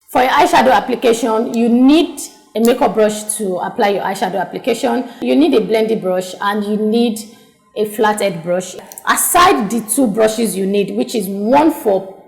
For your eyeshadow application, you need a makeup brush to apply your eyeshadow application. You need a blending brush and you need a flathead brush. Aside the two brushes you need, which is one for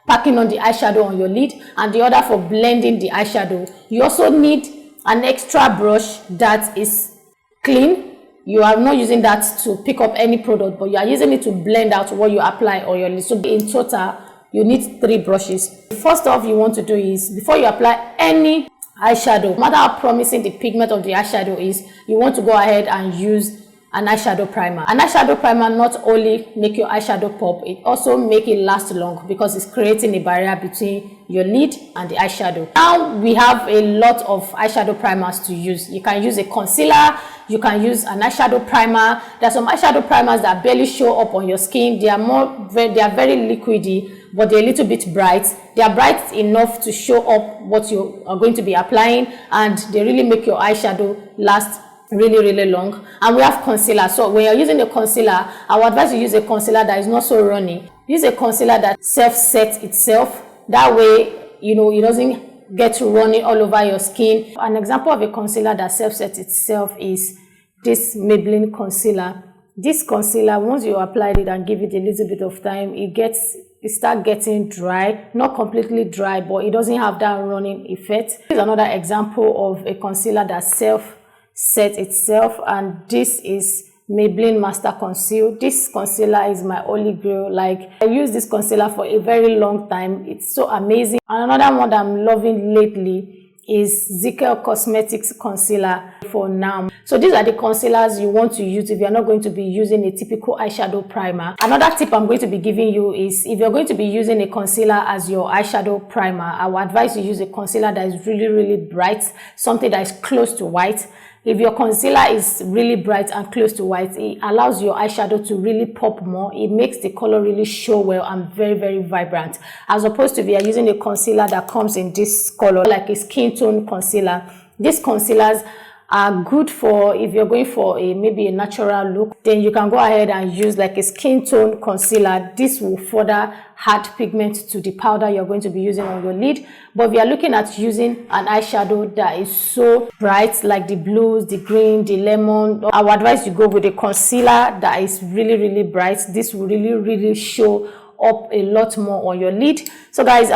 packing on the eyeshadow on your lid and the other for blending the eyeshadow, you also need an extra brush that is clean. You are not using that to pick up any product, but you are using it to blend out what you apply on your lid. So in total, you need 3 brushes. First off, you want to do is, before you apply any eyeshadow, no matter how promising the pigment of the eyeshadow is, you want to go ahead and use an eyeshadow primer. An eyeshadow primer not only make your eyeshadow pop, it also make it last long because it's creating a barrier between your lid and the eyeshadow. Now we have a lot of eyeshadow primers to use. You can use a concealer, you can use an eyeshadow primer. There are some eyeshadow primers that barely show up on your skin. They are very liquidy, but they're a little bit bright. They are bright enough to show up what you are going to be applying, and they really make your eyeshadow last really long. And we have concealer. So when you're using a concealer, I would advise you use a concealer that is not so runny. Use a concealer that self-sets itself. That way, you know, it doesn't get runny all over your skin. An example of a concealer that self-sets itself is this Maybelline concealer. This concealer, once you apply it and give it a little bit of time, it starts getting dry. Not completely dry, but it doesn't have that running effect. This is another example of a concealer that self-sets itself, and this is Maybelline Master Conceal. This concealer is my holy grail. Like, I use this concealer for a very long time. It's so amazing. And another one that I'm loving lately is Zikel Cosmetics concealer for now. So these are the concealers you want to use if you're not going to be using a typical eyeshadow primer. Another tip I'm going to be giving you is, if you're going to be using a concealer as your eyeshadow primer, I would advise you use a concealer that is really bright, something that is close to white. If your concealer is really bright and close to white, it allows your eyeshadow to really pop more. It makes the color really show well and very vibrant, as opposed to if you are using a concealer that comes in this color, like a skin tone concealer. These concealers are good for if you're going for maybe a natural look. Then you can go ahead and use like a skin tone concealer. This will further add pigment to the powder you're going to be using on your lid. But if you're looking at using an eyeshadow that is so bright, like the blues, the green, the lemon, I would advise you go with a concealer that is really bright. This will really show up a lot more on your lid. So guys,